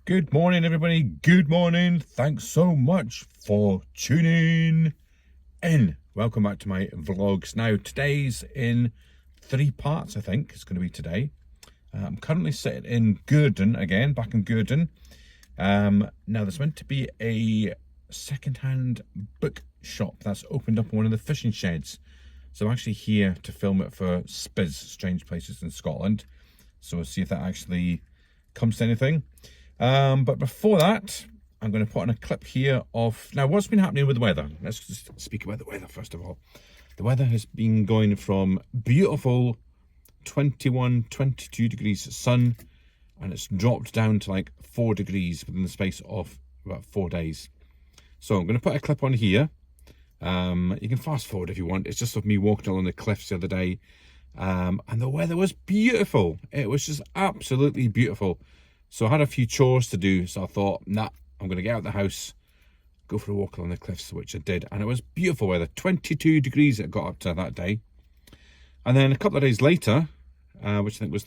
Good morning, everybody. Good morning. Thanks so much for tuning in. Welcome back to my vlogs. Now, today's in 3 parts, I think it's going to be today. I'm currently sitting in Gourdon again, back in Gourdon. Now, there's meant to be a second-hand book shop that's opened up in one of the fishing sheds. So I'm actually here to film it for Spiz, Strange Places in Scotland. So we'll see if that actually comes to anything. But before that, I'm going to put on a clip here of, now what's been happening with the weather. Let's just speak about the weather first of all. The weather has been going from beautiful 21, 22 degrees sun, and it's dropped down to like 4 degrees within the space of about 4 days. So I'm going to put a clip on here. You can fast forward if you want. It's just of me walking along the cliffs the other day. And the weather was beautiful. It was just absolutely beautiful. So I had a few chores to do, so I thought, nah, I'm going to get out of the house, go for a walk along the cliffs, which I did. And it was beautiful weather, 22 degrees it got up to that day. And then a couple of days later, which I think was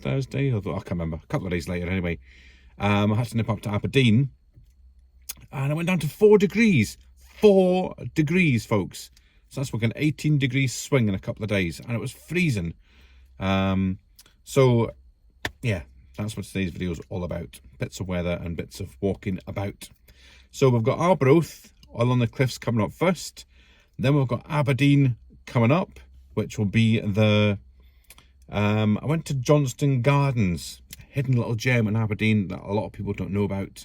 Thursday, although I can't remember, a couple of days later anyway, I had to nip up to Aberdeen, and I went down to 4 degrees. 4 degrees, folks. So that's like an 18 degrees swing in a couple of days, and it was freezing. So, yeah. That's what today's video is all about. Bits of weather and bits of walking about. So we've got Arbroath along the cliffs coming up first. Then we've got Aberdeen coming up, which will be the... I went to Johnston Gardens, a hidden little gem in Aberdeen that a lot of people don't know about.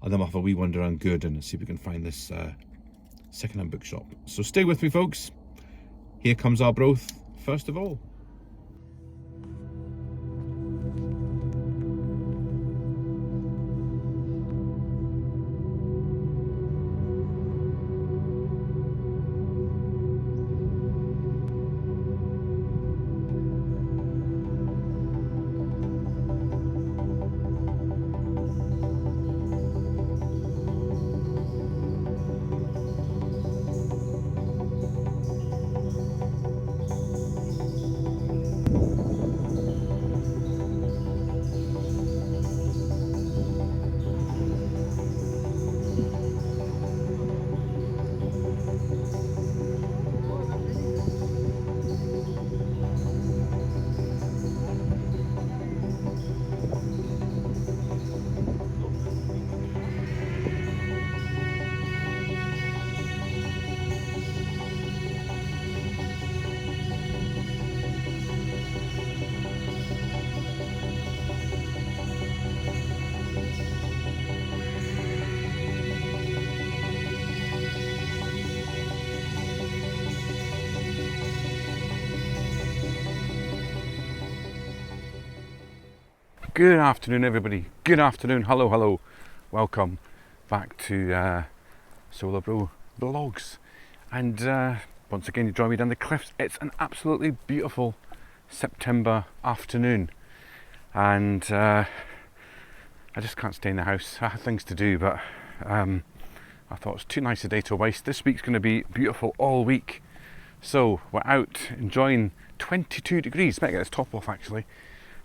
And then we'll have a wee wander around Gourdon and see if we can find this second-hand bookshop. So stay with me, folks. Here comes Arbroath, first of all. Good afternoon, everybody. Good afternoon. Hello, hello. Welcome back to Solar Bro Vlogs. And once again, you join me down the cliffs. It's an absolutely beautiful September afternoon. And I just can't stay in the house. I have things to do, but I thought it was too nice a day to waste. This week's going to be beautiful all week. So we're out enjoying 22 degrees. Might get this top off actually.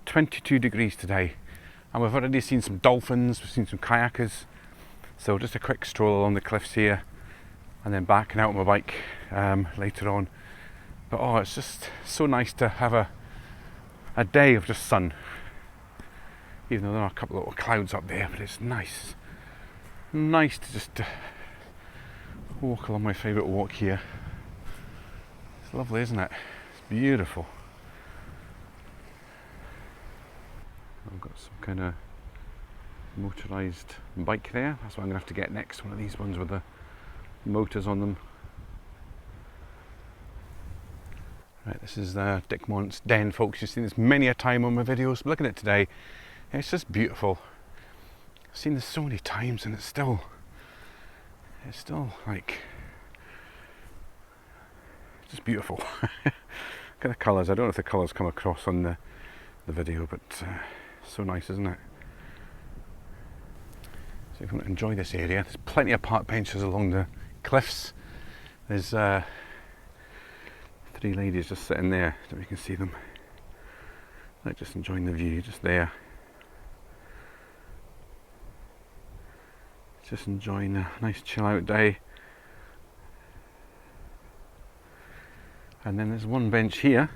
22 degrees today, and we've already seen some dolphins, we've seen some kayakers, so just a quick stroll along the cliffs here and then back and out on my bike later on. But oh, it's just so nice to have a day of just sun, even though there are a couple of little clouds up there, but it's nice to just walk along my favourite walk here. It's lovely, isn't it? It's beautiful. I've got some kind of motorised bike there. That's what I'm going to have to get next, one of these ones with the motors on them. Right, this is Dick Mont's den, folks. You've seen this many a time on my videos. I'm looking at it today, it's just beautiful. I've seen this so many times and it's still like, just beautiful. Look at the colours. I don't know if the colours come across on the video, but so nice, isn't it? So if you want to enjoy this area, there's plenty of park benches along the cliffs. There's 3 ladies just sitting there, so you can see them. They're just enjoying the view, just there. Just enjoying a nice chill out day. And then there's one bench here,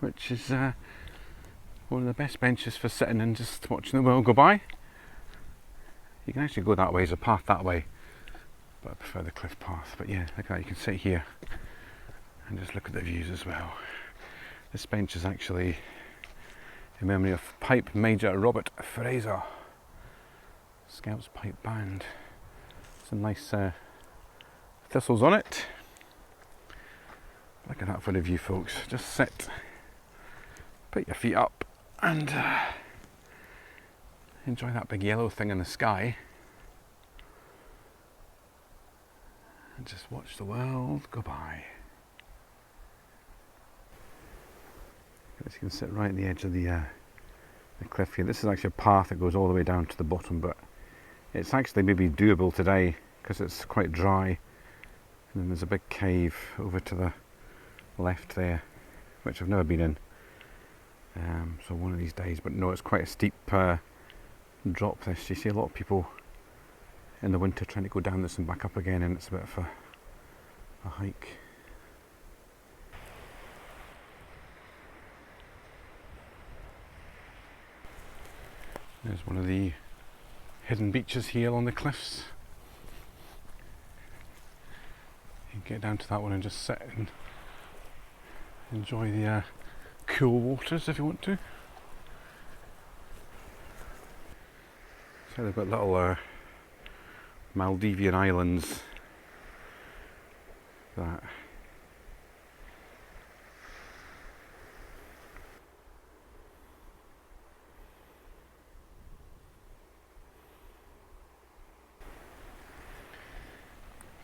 which is one of the best benches for sitting and just watching the world go by. You can actually go that way, there's a path that way, but I prefer the cliff path. But yeah, look at that, you can sit here and just look at the views as well. This bench is actually in memory of Pipe Major Robert Fraser, Scouts Pipe Band. Some nice thistles on it. Look at that for the view, folks. Just sit, put your feet up and enjoy that big yellow thing in the sky and just watch the world go by. You can sit right at the edge of the cliff here. This is actually a path that goes all the way down to the bottom, but it's actually maybe doable today because it's quite dry. And then there's a big cave over to the left there, which I've never been in. So one of these days, but no, it's quite a steep drop this. You see a lot of people in the winter trying to go down this and back up again, and it's a bit of a hike. There's one of the hidden beaches here on the cliffs. You can get down to that one and just sit and enjoy the cool waters if you want to. So they've got little Maldivian islands that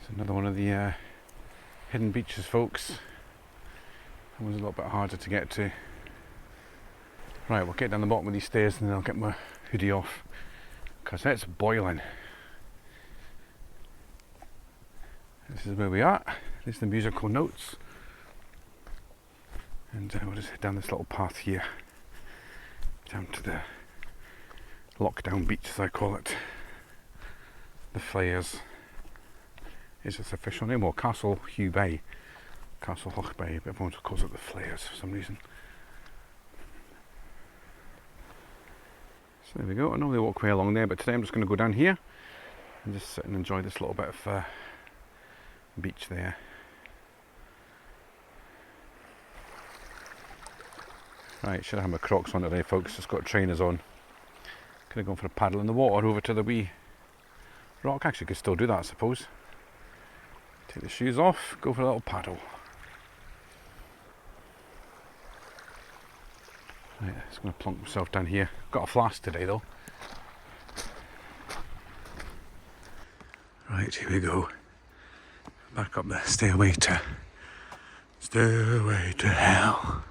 it's another one of the hidden beaches, folks. That one's a little bit harder to get to. Right, we'll get down the bottom of these stairs and then I'll get my hoodie off because it's boiling. This is where we are. These are the musical notes. And we'll just head down this little path here down to the lockdown beach, as I call it. The Flares is its official name, or Castle Hugh Bay, Castle Hoch Bay, but everyone calls it the Flares for some reason. So there we go. I normally walk way along there, but today I'm just going to go down here and just sit and enjoy this little bit of beach there. Right, should have my Crocs on today, folks. Just got trainers on. Could have gone for a paddle in the water over to the wee rock. Actually, could still do that, I suppose. Take the shoes off, go for a little paddle. Right, just going to plonk myself down here. Got a flask today, though. Right, here we go. Back up there. Stairway to hell.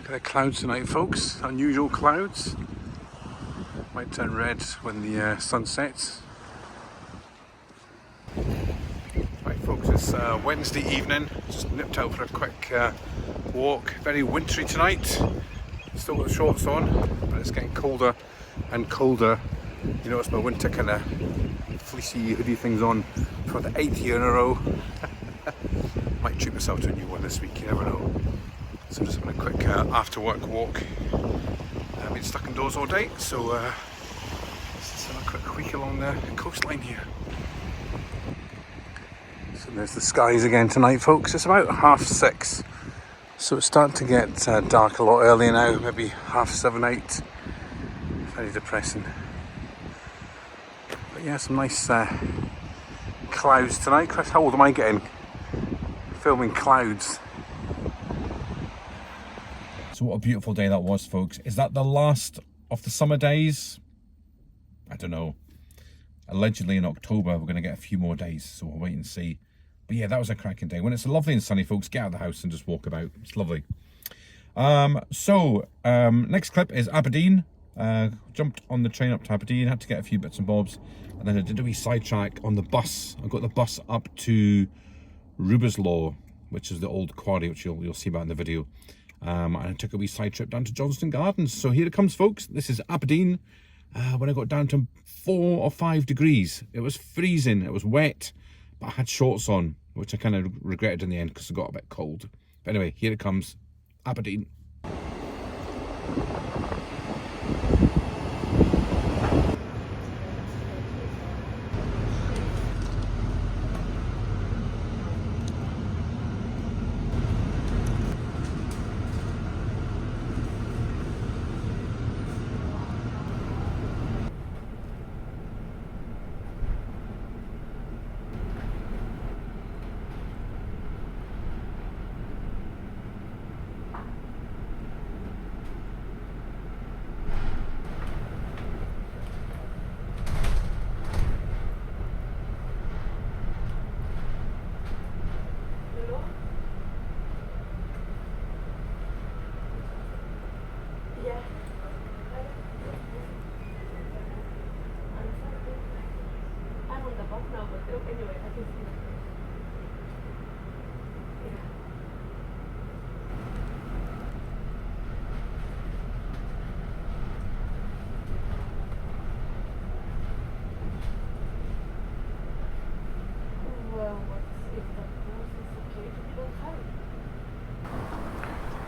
Look at the clouds tonight, folks. Unusual clouds. Might turn red when the sun sets. Right, folks, it's Wednesday evening. Just nipped out for a quick walk. Very wintry tonight. Still got the shorts on, but it's getting colder and colder. You notice my winter kind of fleecy hoodie things on for the 8th year in a row. Might treat myself to a new one this week, you never know. So I'm just having a quick after work walk. I've been stuck indoors all day, so this is Quick week along the coastline here. So there's the skies again tonight, folks. It's about 6:30. So it's starting to get dark a lot earlier now, maybe 7:30, 8. Very depressing. But yeah, some nice clouds tonight. Chris, how old am I getting? Filming clouds. So what a beautiful day that was, folks. Is that the last of the summer days? I don't know. Allegedly in October we're going to get a few more days, so we'll wait and see. But yeah, that was a cracking day. When it's lovely and sunny, folks, get out of the house and just walk about. It's lovely. Next clip is Aberdeen. Jumped on the train up to Aberdeen, had to get a few bits and bobs, and then I did a wee sidetrack on the bus. I got the bus up to Rubeslaw, which is the old quarry, which you'll see about in the video. And I took a wee side trip down to Johnston Gardens. So here it comes, folks. This is Aberdeen. When I got down to 4 or 5 degrees, it was freezing, it was wet, but I had shorts on, which I kind of regretted in the end because it got a bit cold. But anyway, here it comes, Aberdeen.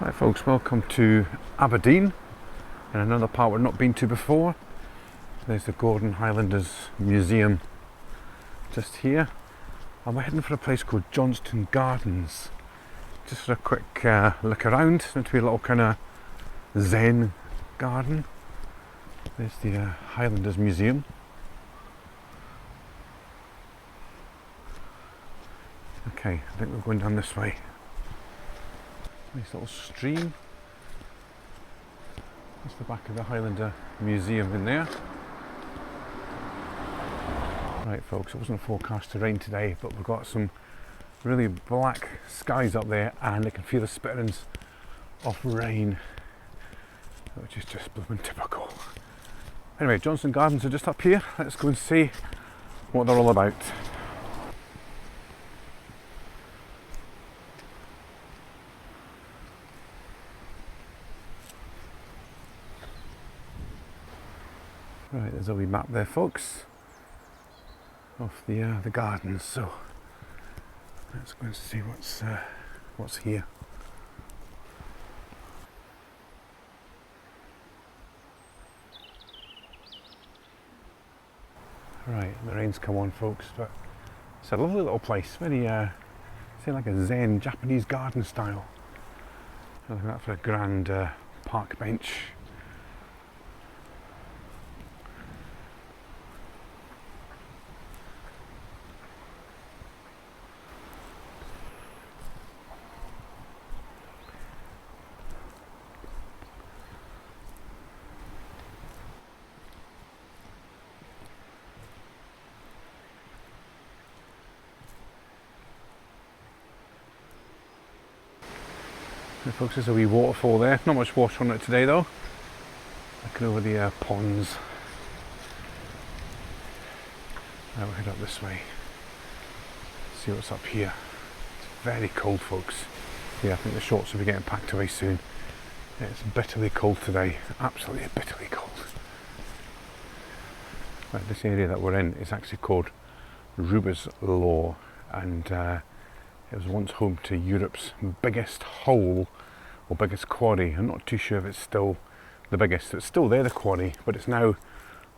Right, folks, welcome to Aberdeen, and another part we've not been to before. There's the Gourdon Highlanders Museum just here, and we're heading for a place called Johnston Gardens, just for a quick look around. It's meant to be a little kind of zen garden. There's the Highlanders Museum. Okay, I think we're going down this way. Nice little stream. That's the back of the Highlander Museum in there. Right, folks, it wasn't forecast to rain today, but we've got some really black skies up there, and I can feel the spitterings of rain, which is just blooming typical. Anyway, Johnston Gardens are just up here. Let's go and see what they're all about. Right, there's a wee map there, folks, of the gardens. So let's go and see what's here. Right, the rain's come on, folks, but it's a lovely little place. Very, say like a zen Japanese garden style. Look at that for a grand park bench. And folks, there's a wee waterfall there. Not much water on it today though. Looking over the ponds. Now we'll head up this way. See what's up here. It's very cold, folks. Yeah, I think the shorts will be getting packed away soon. It's bitterly cold today. Absolutely bitterly cold. Right, this area that we're in is actually called Rubeslaw, and it was once home to Europe's biggest hole, or biggest quarry. I'm not too sure if it's still the biggest. It's still there, the quarry, but it's now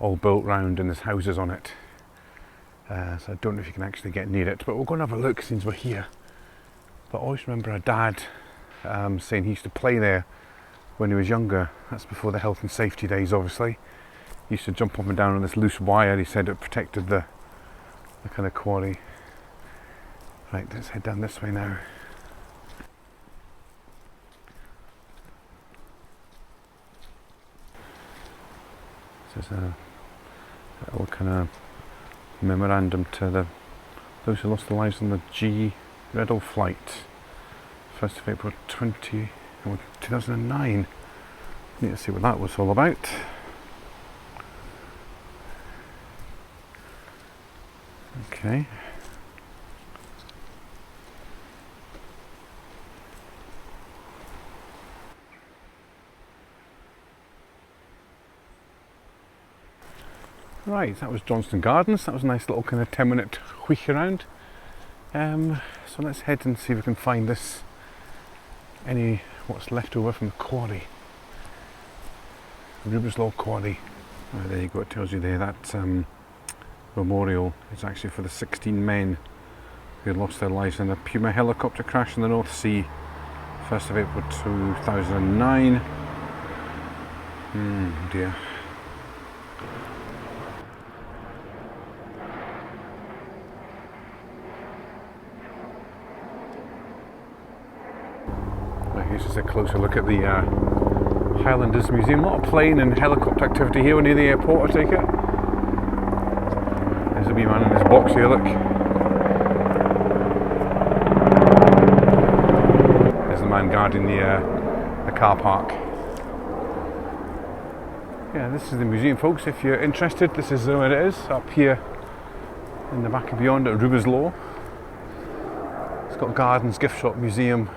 all built round and there's houses on it. So I don't know if you can actually get near it, but we'll go and have a look since we're here. But I always remember a dad saying he used to play there when he was younger. That's before the health and safety days, obviously. He used to jump up and down on this loose wire. He said it protected the kind of quarry. Right, let's head down this way now. This is a little kind of memorandum to those who lost their lives on the G Riddle flight, 1st of April 2009. Need to see what that was all about. Okay. Right, that was Johnston Gardens. That was a nice little kind of 10-minute wheek around. So let's head and see if we can find this, what's left over from the quarry. Rubeslaw Quarry. Oh, there you go, it tells you there that memorial is actually for the 16 men who lost their lives in a Puma helicopter crash in the North Sea, 1st of April 2009. Dear. Here's just a closer look at the Highlanders Museum. A lot of plane and helicopter activity here near the airport, I take it. There's a wee man in his box here, look. There's the man guarding the car park. Yeah, this is the museum, folks. If you're interested, this is where it is, up here in the back and beyond at Rubeslaw. It's got gardens, gift shop, museum,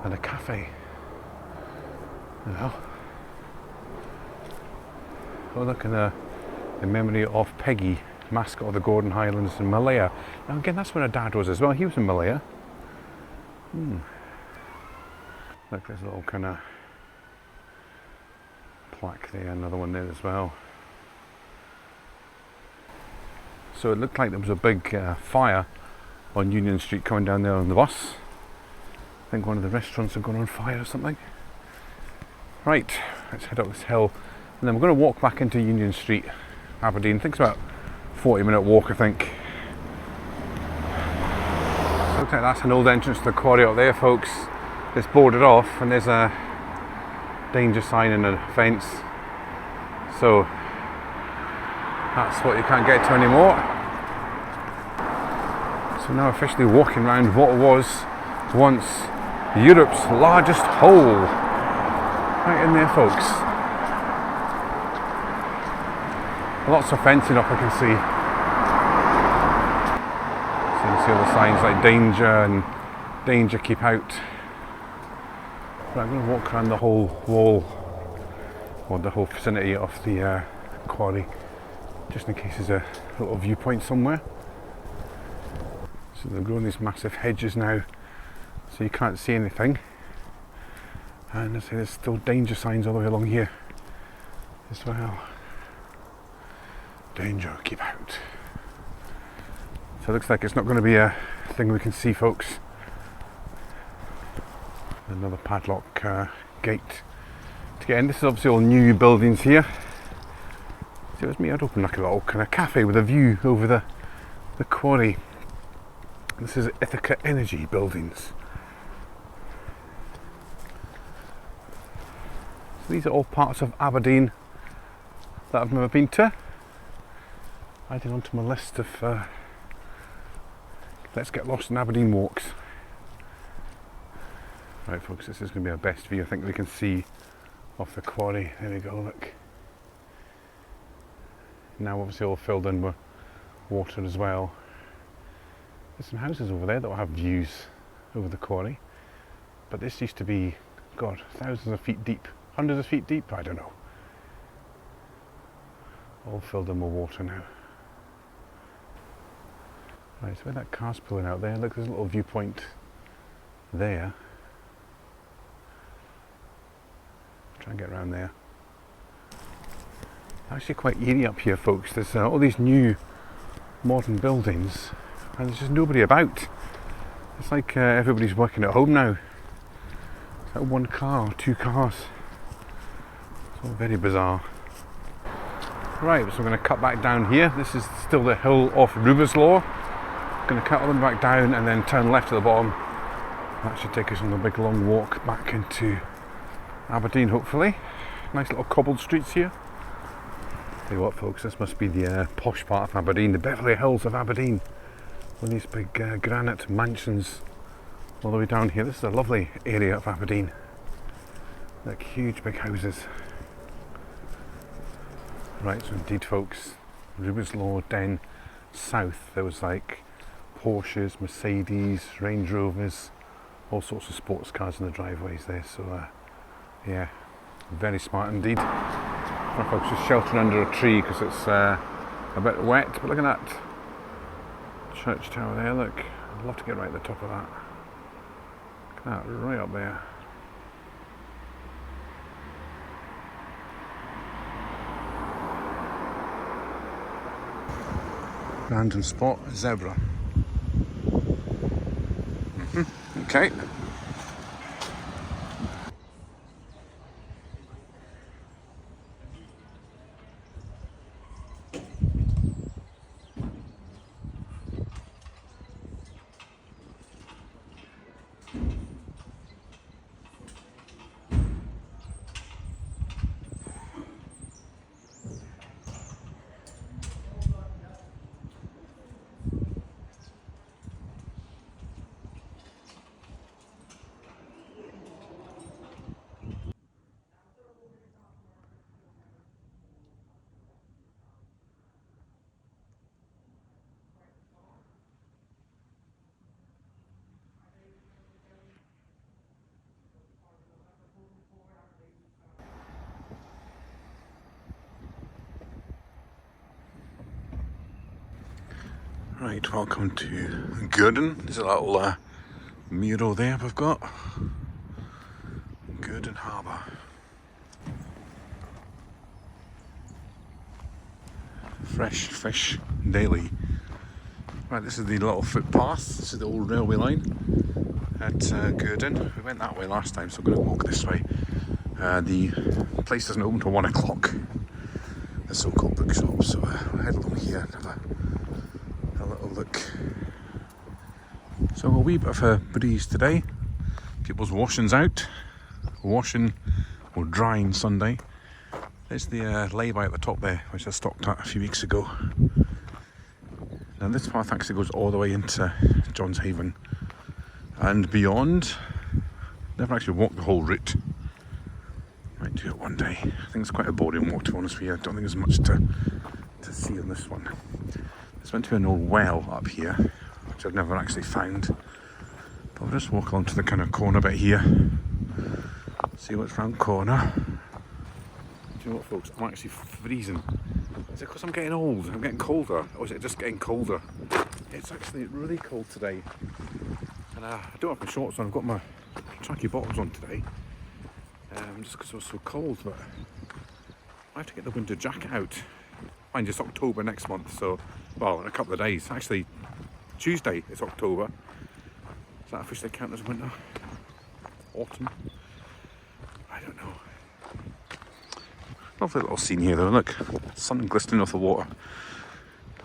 and a cafe. Well, oh look, in memory of Peggy, mascot of the Gourdon Highlands in Malaya. Now again, that's where her dad was as well. He was in Malaya. Look, there's a little kind of plaque there, another one there as well. So it looked like there was a big fire on Union Street coming down there on the bus. I think one of the restaurants had gone on fire or something. Right, let's head up this hill and then we're going to walk back into Union Street, Aberdeen. I think it's about a 40-minute walk, I think. So looks like that's an old entrance to the quarry up there, folks. It's boarded off and there's a danger sign and a fence. So that's what you can't get to anymore. So now officially walking around what was once Europe's largest hole. Right in there, folks. Lots of fencing up, I can see. So you can see all the signs like danger and danger, keep out. Right, I'm going to walk around the whole wall, or the whole vicinity of the quarry, just in case there's a little viewpoint somewhere. So they've grown these massive hedges now, so you can't see anything. And I say there's still danger signs all the way along here as well. Danger, keep out. So it looks like it's not going to be a thing we can see, folks. Another padlock gate to get in. This is obviously all new buildings here. So it was me, I'd open like a little kind of cafe with a view over the quarry. This is Ithaca Energy Buildings. So these are all parts of Aberdeen that I've never been to. Added onto my list of let's get lost in Aberdeen walks. Right, folks, this is going to be our best view I think we can see off the quarry. There we go, look. Now obviously all filled in with water as well. There's some houses over there that will have views over the quarry, but this used to be, God, thousands of feet deep, hundreds of feet deep, I don't know. All filled in with water now. Right, so where that car's pulling out there, look, there's a little viewpoint there. Try and get around there. Actually quite eerie up here, folks. There's all these new modern buildings and there's just nobody about. It's like everybody's working at home now. It's like one car or two cars. It's all very bizarre. Right, so we're going to cut back down here. This is still the hill off Rubislaw. Going to cut all them back down and then turn left at the bottom. That should take us on a big long walk back into Aberdeen, hopefully. Nice little cobbled streets here. Tell you what, folks, this must be the posh part of Aberdeen, the Beverly Hills of Aberdeen. One of these big granite mansions all the way down here. This is a lovely area of Aberdeen. Like huge big houses. Right, so indeed, folks, Rubislaw, then south, there was like Porsches, Mercedes, Range Rovers, all sorts of sports cars in the driveways there. So, yeah, very smart indeed. Our folks just sheltering under a tree because it's a bit wet. But look at that church tower there. Look, I'd love to get right at the top of that. Look at that, right up there. Random spot, zebra. Okay. Right, welcome to Gourdon. There's a little mural there we've got. Gourdon Harbour. Fresh fish daily. Right, this is the little footpath. This is the old railway line at Gourdon. We went that way last time, so I'm going to walk this way. The place doesn't open till 1 o'clock. The so-called bookshop, so we'll head along here and have a little look. So a wee bit of a breeze today. People's washing's out. Washing or drying Sunday. There's the lay-by at the top there, which I stopped at a few weeks ago. Now this path actually goes all the way into John's Haven and beyond. Never actually walked the whole route. Might do it one day. I think it's quite a boring walk, to be honest with you. I don't think there's much to see on this one. There's meant to be an old well up here, which I've never actually found. But we'll just walk along to the kind of corner bit here. See what's round corner. Do you know what, folks? I'm actually freezing. Is it because I'm getting old? I'm getting colder. Or is it just getting colder? It's actually really cold today. And I don't have my shorts on. I've got my tracky bottoms on today. Just because it was so cold. But I have to get the winter jacket out. Mind you, it's October next month. So, well, in a couple of days. Actually, Tuesday it's October. Does that officially count as winter? Autumn? I don't know. Lovely little scene here though, look. Sun glistening off the water.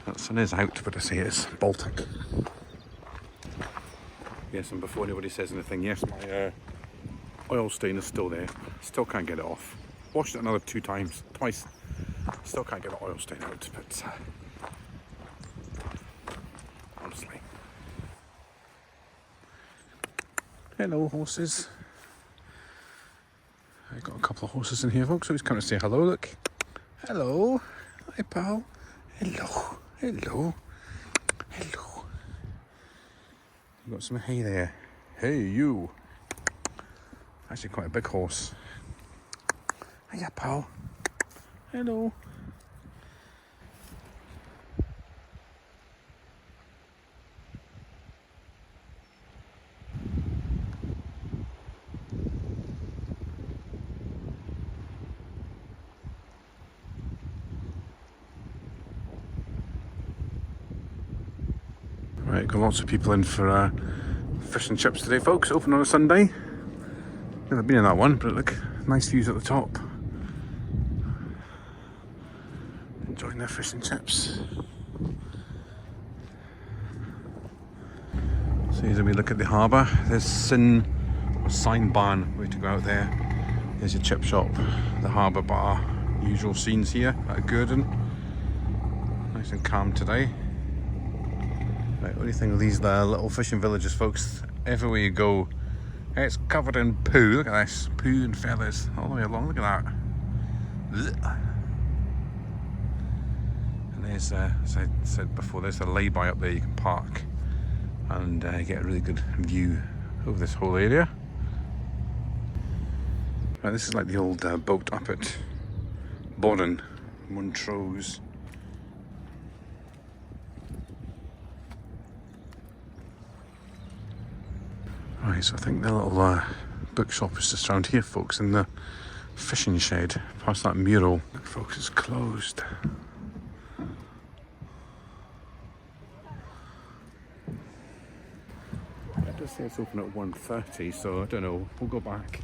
That sun is out, but I say it's Baltic. Yes, and before anybody says anything, yes, my oil stain is still there. Still can't get it off. Washed it another twice. Still can't get the oil stain out, but honestly. Hello, horses. I've got a couple of horses in here, folks, so he's coming to say hello, look. Hello. Hi, pal. Hello. Hello. Hello. You've got some hay there. Hey, you. Actually quite a big horse. Hiya, pal. Hello. Right, got lots of people in for fish and chips today, folks. Open on a Sunday. Never been in that one, but look, nice views at the top. Enjoying their fish and chips. So as we look at the harbour, there's sign barn, way to go out there. There's your chip shop, the harbour bar. Usual scenes here at Gourdon. Nice and calm today. Right, what do you think of these little fishing villages, folks? Everywhere you go, it's covered in poo. Look at this, poo and feathers all the way along. Look at that. And there's, as I said before, there's a lay-by up there. You can park and get a really good view of this whole area. Right, this is like the old boat up at Gourdon, Montrose. Right, so I think the little bookshop is just around here, folks, in the fishing shed, past that mural. Look, folks, it's closed. It does say it's open at 1:30, so I don't know. We'll go back,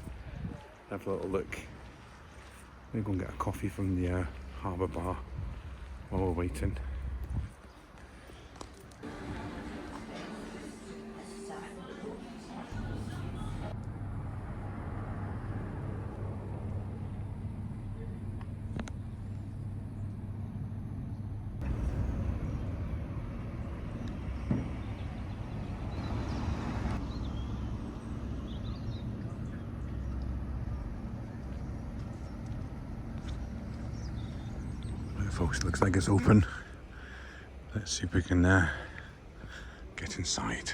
have a little look. Maybe go and get a coffee from the harbour bar while we're waiting. Folks, looks like it's open. Let's see if we can get inside.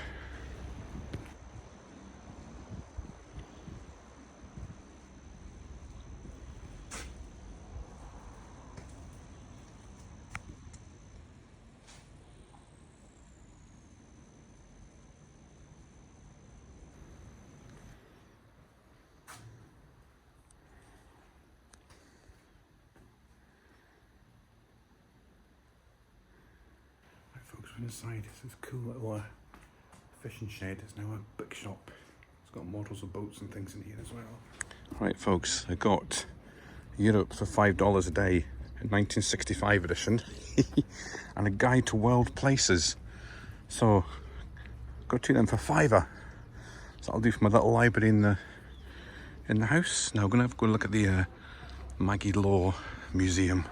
Inside, this cool little fishing shed. It's now a bookshop. It's got models of boats and things in here as well. Right, folks, I got Europe for $5 a day, a 1965 edition, and a guide to world places. So, got two of them for £5. So that'll do for my little library in the house. Now I'm gonna have to go and look at the Maggie Law Museum.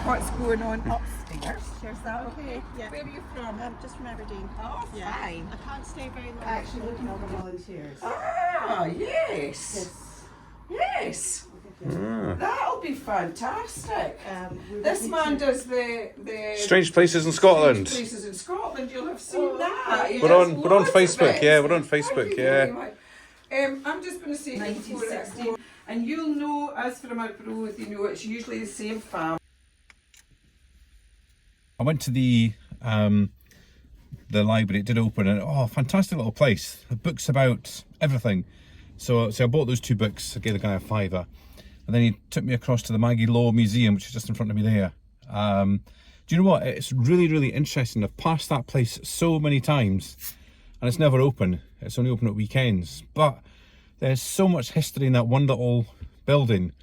What's going on upstairs? Is that okay? Yeah. Where are you from? I'm just from Aberdeen. Oh, Yeah. fine. I can't stay very long. Actually looking all for the volunteers. Ah, yes. Yes. That'll be fantastic. This man does the Strange Places in Scotland. Strange Places in Scotland. You'll have seen that. He We're does on loads of Facebook. it. Yeah, we're on Thank Facebook. you very Yeah. much. I'm just going to say 1916, and you'll know, as from Arbroath, you know it's usually the same family. I went to the library. It did open, and oh, fantastic little place. The books about everything. So I bought those two books. I gave the guy a £5, and then he took me across to the Maggie Law Museum, which is just in front of me there. Do you know what? It's really, really interesting. I've passed that place so many times, and it's never open. It's only open at weekends. But there's so much history in that one little building,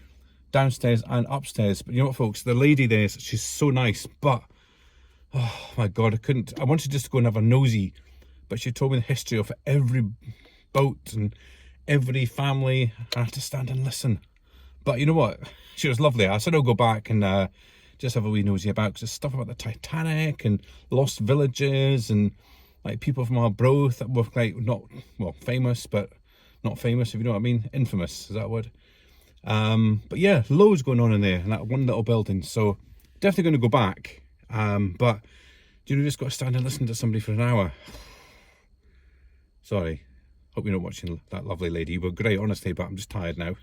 downstairs and upstairs. But you know what, folks? The lady there, she's so nice, but oh my God, I wanted just to go and have a nosy, but she told me the history of every boat and every family. I had to stand and listen. But you know what? She was lovely. I said I'll go back and just have a wee nosy about, because there's stuff about the Titanic and lost villages and like people from Arbroath that were like not, well, famous, but not famous, if you know what I mean. Infamous, is that a word? But yeah, loads going on in there in that one little building. So definitely going to go back. But you know, just got to stand and listen to somebody for an hour. Sorry, hope you're not watching that lovely lady. You were great, honestly, but I'm just tired now.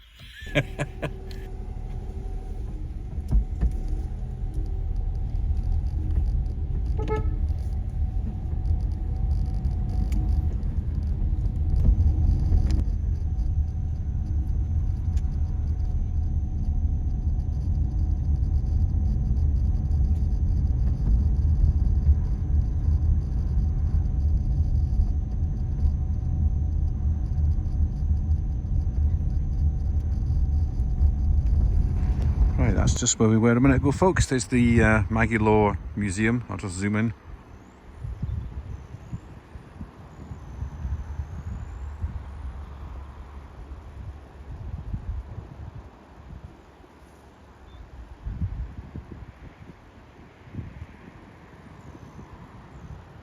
That's just where we were a minute ago, folks. There's the Maggie Law Museum. I'll just zoom in.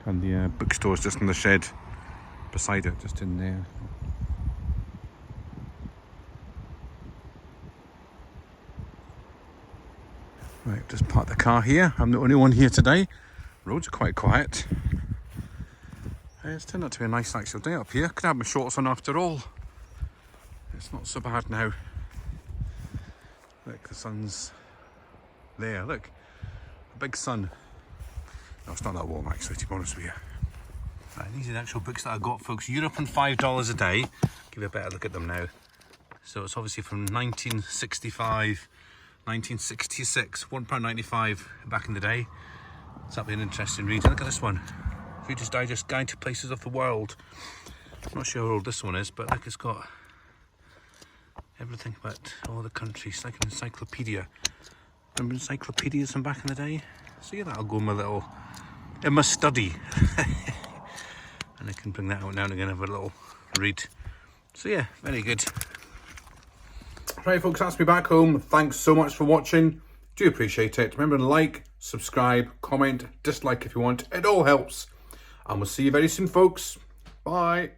And the bookstore is just in the shed beside it, just in there. Right, just park the car here. I'm the only one here today. Roads are quite quiet. It's turned out to be a nice actual day up here. Could have my shorts on after all. It's not so bad now. Look, the sun's there. Look, a big sun. No, it's not that warm actually, to be honest with you. Right, these are the actual books that I got, folks. Europe and $5 a day. Give you a better look at them now. So it's obviously from 1965, 1966, £1.95 back in the day. So that'll be an interesting read. Look at this one. Reader's Digest Guide to Places of the World. I'm not sure how old this one is, but like it's got everything about all the countries, like an encyclopedia. Remember encyclopedias from back in the day? So yeah, that'll go in my study. And I can bring that out now and again, have a little read. So yeah, very good. Right folks, that's me back home. Thanks so much for watching. Do appreciate it. Remember to like, subscribe, comment, dislike if you want. It all helps. And we'll see you very soon, folks. Bye.